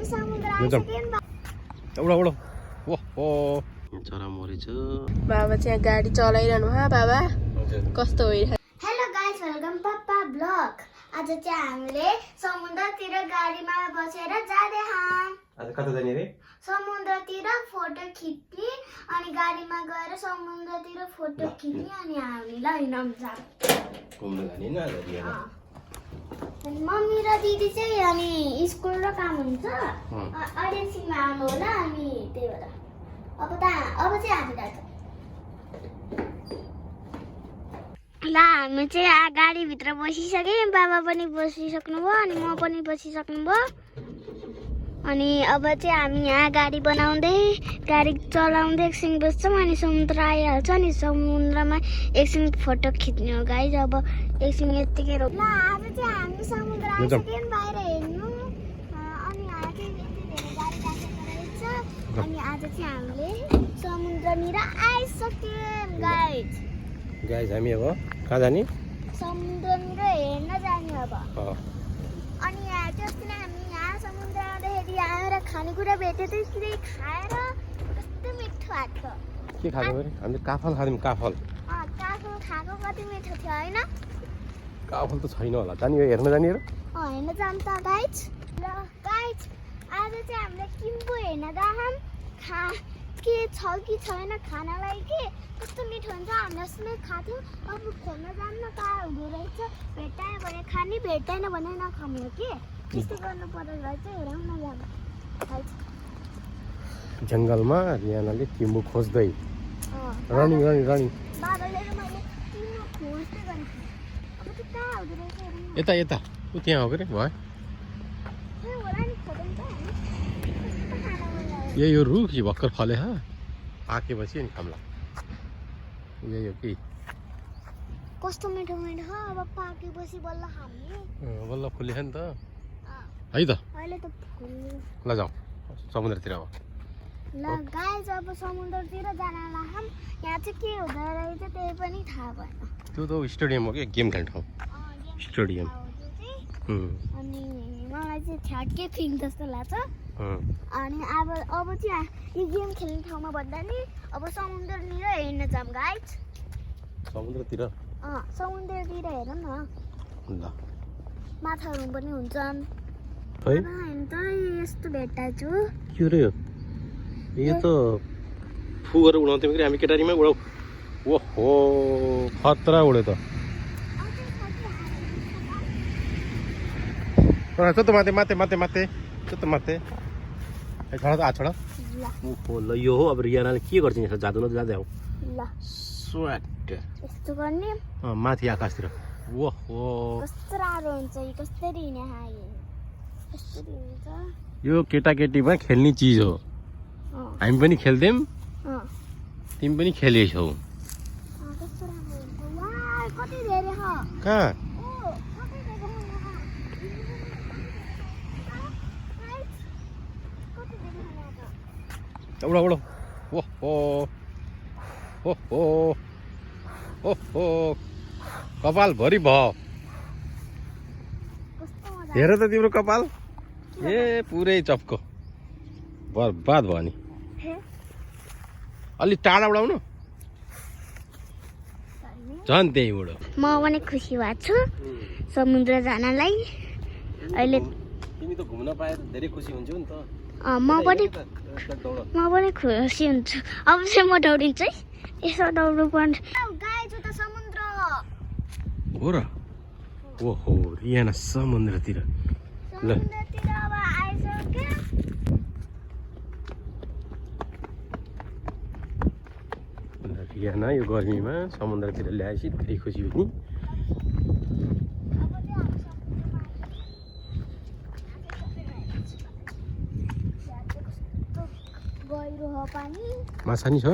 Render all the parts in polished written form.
उडा उडा ओहो चरा मरेछ। बाबा चाहिँ गाडी चलाइरहनु भयो। बाबा कस्तो भइरहेको? हेलो गाइस, वेलकम पप्पा ब्लग। आज चाहिँ हामीले समुद्रतिर गाडीमा बसेर जाँदै हौं। आज कता जाने रे? समुद्रतिर फोटो खिच्ने अनि गाडीमा गएर समुद्रतिर फोटो खिच्ने अनि हामी लैनम जाम घुम्न जाने न आज रियाना। अनि मम्मी र दिदी चाहिँ अनि स्कुल र काम हुन्छ अडेन्सीमा आउनु होला अनि त्यही भएर अब चाहिँ हामी जान्छौँ। ल हामी चाहिँ गाडीभित्र बसिसक्यौँ। बाबा पनि बसिसक्नुभयो अनि म पनि बसिसक्नुभयो। अनि अब चाहिँ हामी यहाँ गाडी बनाउँदै गाडी चलाउँदै एकछिन बस्छौँ अनि समुद्र आइहाल्छ अनि समुद्रमा एकछिन फोटो खिच्ने हो गाइस। अब एकछिन यतिकै ल आज चाहिँ हामी समुद्र आइसक्यौँ। बाहिर हेर्नु अनि आज चाहिँ यति धेरै गाडी राखेको रहेछ अनि आज चाहिँ हामीले समुद्रनिर आइसक्यौँ गाइस। गाइस हामी अब कहाँ जाने? समुद्रनिर हेर्न जाने अब। अनि यहाँ चाहिँ अस्ति नै हामी यहाँ समुद्र आउँदाखेरि आएर खानेकुरा भेट्यो त्यसरी खाएर कस्तो मिठो भएको थियो। के खाएको रे? हामीले काफल खायौँ। काफल काफल खाएको कति मिठो थियो होइन? काफल त छैन होला। जाने हो हेर्न जाने र? हेर्न जाऊँ त गाइस। ल गाइस आज चाहिँ हामीले किम्बु हेर्न जाऊँ। के छ कि छैन खानालाई के कस्तो मिठो हुन्छ। हामीले अस्ति खाथ्यौँ। अब खोल्न जान्न कहाँ हुँदो रहेछ। भेट्टायो भने खाने भेट्दैन भने नखाने हो कि त्यस्तो गर्नु पर्दो रहेछ। हेरौँ न जाऊँ जङ्गलमा रियानाले किम्बु खोज्दै रनिङ रनिङ रनिङ। बाबाले र मैले किम्बु खोज्दै गरेको। अब चाहिँ कहाँ हुँदो रहेछ हेरौँ न। यता यता ऊ त्यहाँ हो के रे भयो? होला नि खोजौँ त हामी। कस्तो खाना मन लाग्यो? यो रुख यो भर्खर फले हा पाकेपछि अनि खाम्ला। यही हो कि कस्तो मिठो मिठो अब पाकेपछि बल्ल खाने। बल्ल फुल्यो नि त है त। अहिले त फुल्यो। ल जाउँ समुद्रतिर अब। ल गाइस अब समुद्रतिर जान लाग्छौँ। यहाँ चाहिँ के हुँदो रहेछ त्यही पनि थाहा भएन। त्यो त स्टेडियम हो कि गेम खेल्ने ठाउँ स्टेडियम। अनि मलाई चाहिँ छ्याटकै फिङ जस्तो लाग्छ। अनि अब चाहिँ यो गेम खेल्ने ठाउँमा भन्दा नि अब समुद्रनिर हेर्न जाऊँ गाइस। समुद्रतिर समुद्रतिर हेरौँ न। ल माछाहरू पनि हुन्छन्। है त यस्तो भेट्टाछु। के रे यो त फुगर उडाउँथ्यौँ कि हामी केटारीमै उडाउ। ओहो खतरा उड्यो त। चो त माथि माथि माथि माथि चो त माथि छोडा त छोडा। ओहो ल यो हो अब रियानाले के गर्छ यसो जाँदै जाँदै हौ। ल स्वाट यस्तो गर्ने माथि आकाशतिर। ओहो कस्तो राम्रो हुन्छ यो कसरी हिँड्ने कसरी हुन्छ। यो केटाकेटीमा खेल्ने चिज हो। हामी पनि खेल्थ्यौँ तिमी पनि खेलेछौ। कस्तो राम्रो हुन्छ। वाह कति धेरै छ। कहाँ उडा उडा ओहो ओहो ओहो कपाल भरि भयो। हेर त तिम्रो कपाल ए पुरै चप्को बर्बाद भयो नि। अलि टाढा उडाउनु झन् त्यही उडो। म पनि खुसी भएको छु समुद्र जानलाई। अहिले तिमी त घुम्न पाए धेरै खुसी हुन्छौ नि त। म पनि खुसी हुन्छु। अब चाहिँ म दौडिन्छु है। यसो दौड्नु पर्छ। गाइस उता समुद्र हो र। ओहो रियाना समुद्रतिर। ल समुद्रतिर अब आइसक्यो। रियाना यो गर्मीमा समुद्रतिर ल्याएपछि धेरै खुसी हुने। गहिरो हो पानी। माछा नि छ?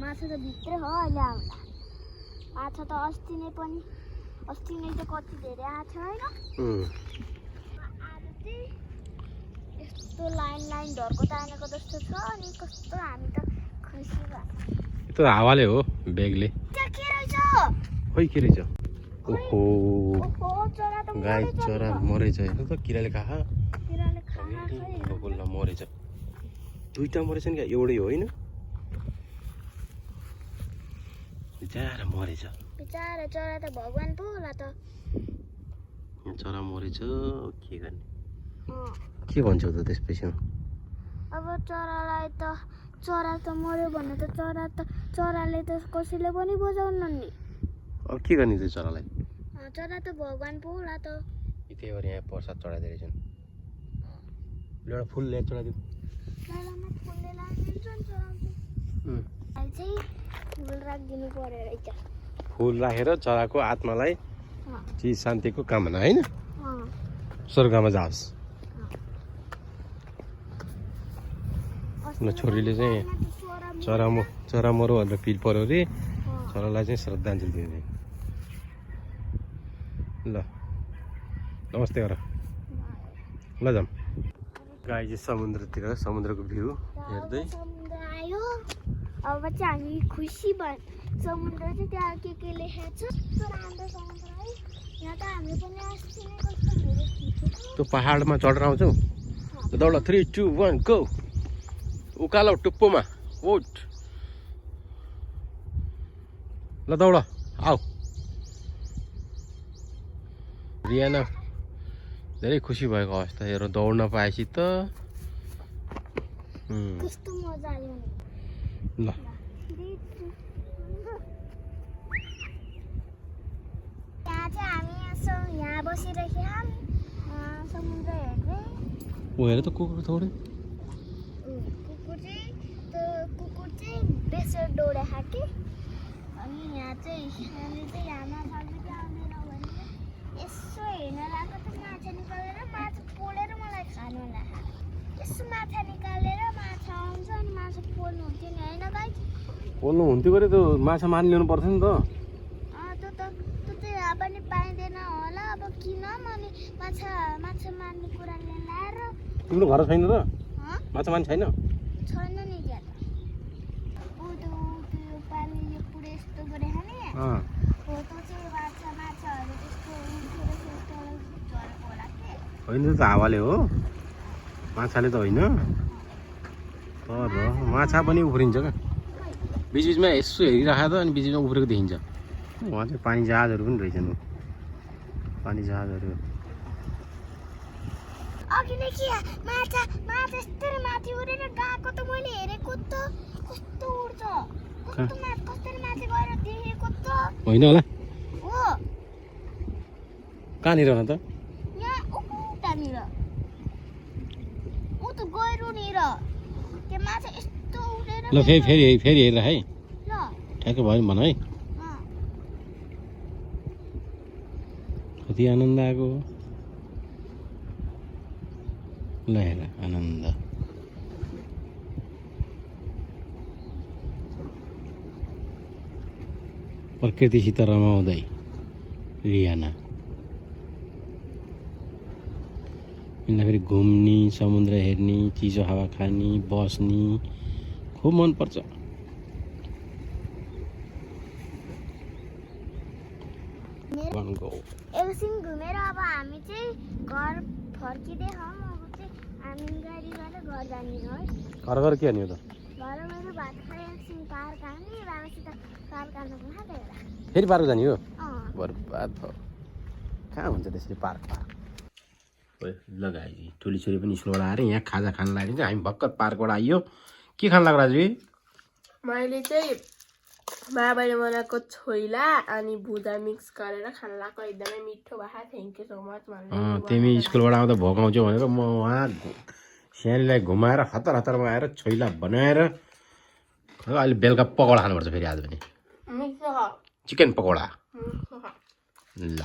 माछा त भित्रै हो अहिले आउँदा। माछा त अस्ति नै चाहिँ कति धेरै आएको छ होइन? आज चाहिँ यस्तो लाइन ढर्को तानेको जस्तो छ अनि कस्तो हामी त खुसी भएको। त हावाले हो बेगले। त्यहाँ के रहेछ? खोइ के रहेछ? ओहो चरा त गाई चरा मरेछ हेर त किराले खा। किराले खा खै। ल मरेछ दुईटा मरेछ नि क्या एउटै होइन बिचारा मरेछ बिचारा चरा त भगवान पो होला त चरा मरेछ के गर्ने के भन्छौ त त्यसपछि अब चरालाई त चरा त मर्यो भने त चराले त कसैले पनि बजाउन्न नि अब के गर्ने त्यो चरालाई चरा त भगवान पो होला त त्यही भएर यहाँ प्रसाद चढाइदिए रहेछन् एउटा फुल ल्याएर चढाइदिउँ चरामा फुलले लागिन्छ नि चराको अहिले चाहिँ फुल राखिदिनु पर्यो रहेछ फुल राखेर चराको आत्मालाई चिज शान्तिको कामना होइन स्वर्गमा जाओस् छोरीले चाहिँ चरा मरो भनेर पिल पर्यो अरे चरालाई चाहिँ श्रद्धाञ्जली दिने ल नमस्ते गर ल जाऊँ गाई चाहिँ समुद्रतिर समुद्रको भ्यू हेर्दै समुद्र आयो अब चाहिँ हामी खुसी भयो समुद्र चाहिँ त्यहाँ के लेखेको छ कस्तो राम्रो समुद्र है यहाँ त हामी पनि अस्ति नै कस्तो धेरै खिच्यो त्यो पहाडमा चढेर आउँछौ दौड 3 2 1 गो उकालो टुप्पोमा ओट ल दौड आऊ रियाना धेरै खुसी भएको अवस्था हेर दौड्न पाएपछि त कस्तो मजा आयो ल यहाँ चाहिँ हामी यसो यहाँ बसिरहेको समुद्र हेर्दै ऊ हेर त कुकुर थोरै कुकुर चाहिँ बेसर दौडा कि अनि यहाँ चाहिँ हामीले चाहिँ यहाँ माछा पनि आउँदैन भने यसो हेर्न लाग्यो त माछा निकालेर माछा पोलेर मलाई खानु लाग्यो यसो माछा निकालेर माछा आउँछ अनि माछा पोल्नु हुन्थ्यो नि होइन गाई पोल्नु हुन्थ्यो गरे त्यो माछा मारिल्याउनु पर्थ्यो नि त त्यो त यहाँ पनि पाइँदैन होला अब किन अनि माछा मार्ने कुराले ल्याएर तिम्रो घर छैन र माछा मार्ने छैन छैन नि क्या त त्यो पानी यो पुरै यस्तो गरे खाने हो त्यो चाहिँ माछाहरू त्यस्तो झरेको होला के होइन त हावाले हो माछाले त होइन तर माछा पनि उफ्रिन्छ क्या बिचबिचमा यसो हेरिराखेको त अनि बिचबिचमा उफ्रेको देखिन्छ उहाँ चाहिँ पानी जहाजहरू पनि रहेछन् पानी जहाजहरू अघि नै के माछा यस्तरी माथि उडेर गएको त मैले हेरेको त कस्तो उड्छ कस्तो कसरी माथि गएर देखेको त होइन होला हो कहाँनिर त यहाँ उतानिर ऊ त गहिरोनिर त्यो माछा यस्तो उडेर ल फेरि हेरेर है ल ठ्याक्कै भयो भन है कति आनन्द आएको ल हेर आनन्द प्रकृतिसित रमाउँदै रियाना फेरि घुम्ने समुद्र हेर्ने चिसो हावा खाने बस्ने खुब मनपर्छ एकछिन घुमेर अब हामी चाहिँ घर फर्किँदै छौँ अब चाहिँ हामी गाडी गरेर घर जाने है घर के हान्यो त घर गएर भात खाएर एकछिन पार्क आउने बाबासित पार्क आउनु खाँदै होला फेरि पार्क जाने हो बर्बाद भयो कहाँ हुन्छ त्यसरी पार्क लगाए ठुली छोरी पनि स्कुलबाट आएर यहाँ खाजा खान लाग्यो हामी भर्खर पार्कबाट आइयो के खान लाग्यो राजु मैले चाहिँ बाबाले बनाएको छोइला अनि भुजा मिक्स गरेर खान लाग्यो एकदमै मिठो भएको थ्याङ्क यू सो मच तिमी स्कुलबाट आउँदा भोक आउँछौ भनेर म उहाँ सानीलाई घुमाएर हतार हतारमा आएर छोइला बनाएर अहिले बेलुका पकौडा खानुपर्छ फेरि आज पनि चिकन पकौडा ल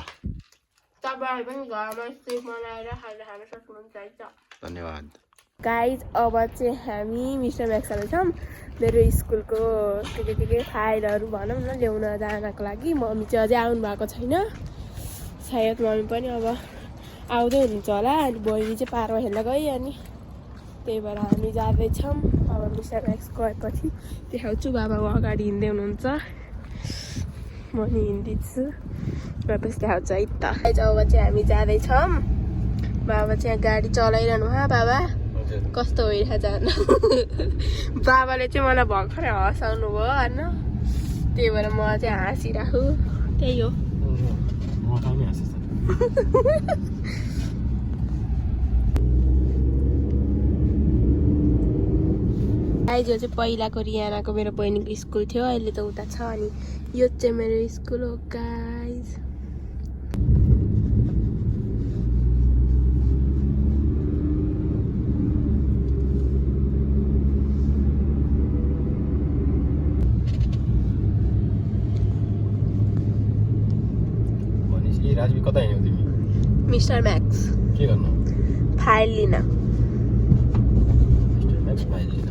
तपाईँहरू पनि घरमा यस्तै बनाएर खाना खान सक्नुहुन्छ है त धन्यवाद गाइज अब चाहिँ हामी मिस्टर म्याक्स जाँदैछौँ मेरो स्कुलको के फाइलहरू भनौँ न ल्याउन जानको लागि मम्मी चाहिँ अझै आउनु भएको छैन सायद मम्मी पनि अब आउँदै हुनुहुन्छ होला अनि बहिनी चाहिँ पार्कमा खेल्न गयो अनि त्यही भएर हामी जाँदैछौँ अब मिस्टर म्याक्स गएपछि देखाउँछु बाबा अगाडि हिँड्दै हुनुहुन्छ म नि हिँड्दैछु गएपछि देखाउँछु है त अब चाहिँ हामी जाँदैछौँ बाबा चाहिँ गाडी चलाइरहनु हा बाबा कस्तो भइरहेछ जान बाबाले चाहिँ मलाई भर्खरै हँसाउनु भयो होइन त्यही भएर म चाहिँ हाँसिरहेको त्यही हो गाइज यो चाहिँ पहिलाको रियानाको मेरो बहिनीको स्कुल थियो अहिले त उता छ अनि यो चाहिँ मेरो स्कुल हो गाइज राजवी कता हिँड्यौ तिमी मिस्टर म्याक्स के गर्नु फाइल लिन मिस्टर म्याक्स फाइल लिन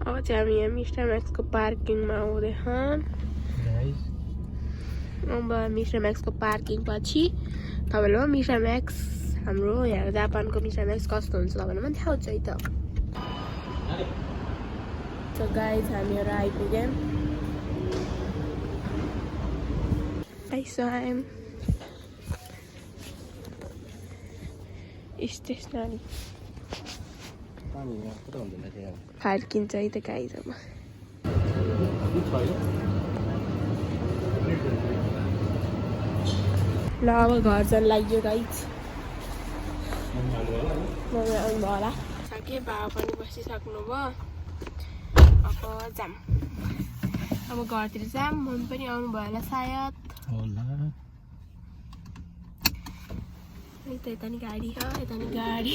अब चाहिँ हामी यहाँ मिस्टर म्याक्सको पार्किङमा आउँदैछ अब मिस्टर म्याक्सको पार्किङ पछि तपाईँलाई मिस्टर म्याक्स हाम्रो यहाँ जापानको मिस्टर म्याक्स कस्तो हुन्छ तपाईँलाई पनि थाहा हुन्छ है त सो गाइज हामीहरू आइपुग्यौँ आइसक्यौँ स्टेसनरी फर्किन्छ है त गाइज अब ल अब घर जान लाग्यो गाइज मम्मी आउनुभयो होला सके बाबा पनि बसिसक्नु भयो अब जाम अब घरतिर जाम मम्मी पनि आउनुभयो होला सायद यता नि गाडी छ यता नि गाडी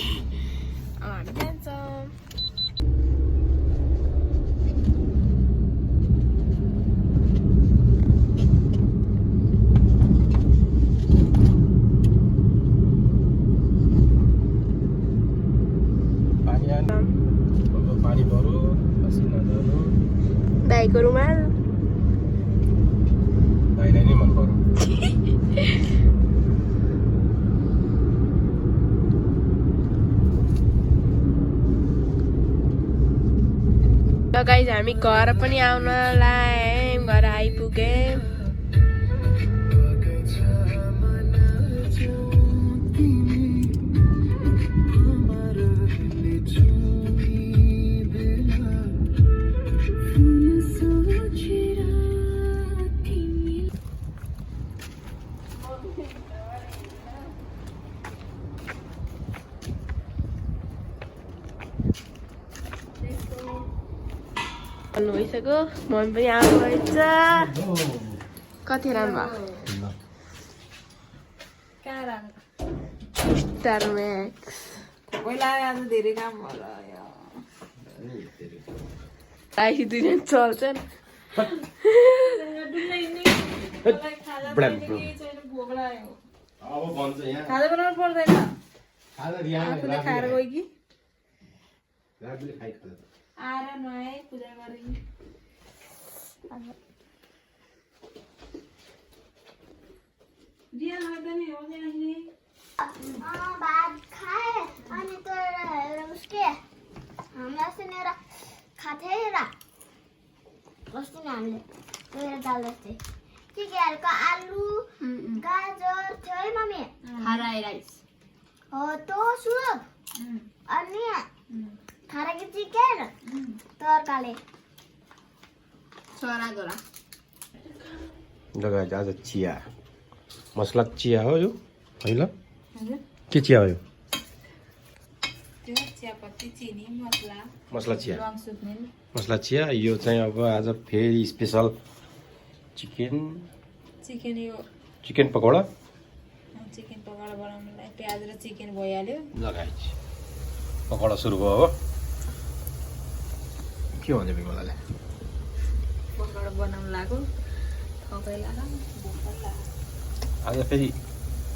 अब हामी जान्छौँ दाइको रुमाल दाइलाई नै मन पर्यो ल गाइज हामी घर पनि आउन लाग्यौँ घर आइपुग्यौँ भइसक्यो मम्मी पनि आउनुभएछ कति राम्रो स्टार म्याक्स धेरै काम होला आइसी दुईजना चल्छन् खाजा बनाउनु पर्दैन आफूले खाएर गयो कि आएर नुहाए पूजा गरेँ भात खाए अनि तो उसके हमरा सुनेर खाथे र अस्ति नै हामीले तेल दाल जस्तै के आलु गाजर थियो है मम्मी फ्राई राइस हो तो सुप अनि खाराकी चिकन तरकाले छोरा दोरा जग्गा आज चिया मसला चिया हो यो होइन के चिया हो यो त्यो चियापत्ती चिनी मसला मसला चिया रङ सुक्ने मसला चिया यो चाहिँ अब आज फेरि स्पेसल चिकन यो चिकन पकौडा चिकन पकौडा बनाउनुलाई प्याज र चिकन भइहाल्यो लगाएपछि पकौडा सुरु भयो हो के भन्यो बिमलाले पकौडा बनाउनु लाग्यो थकै लाग्यो आज फेरि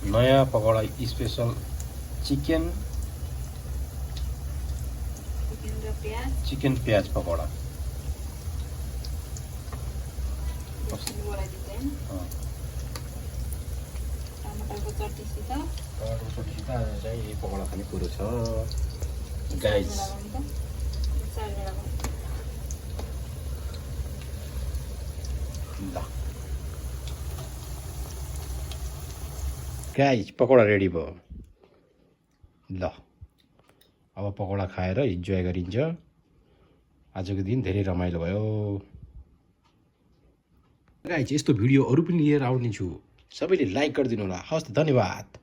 नयाँ पकौडा स्पेसल चिकन र प्याज चिकन प्याज पकौडा टमाटरको चट्नीसित चाहिँ पकौडा खाने कुरो छ गाइस गाइस पकौडा रेडी भयो ल अब पकौडा खाएर इन्जोय गरिन्छ आजको दिन धेरै रमाइलो भयो गाइस यस्तो भिडियो अरू पनि लिएर आउने छु सबैले लाइक गरिदिनु होला हस् धन्यवाद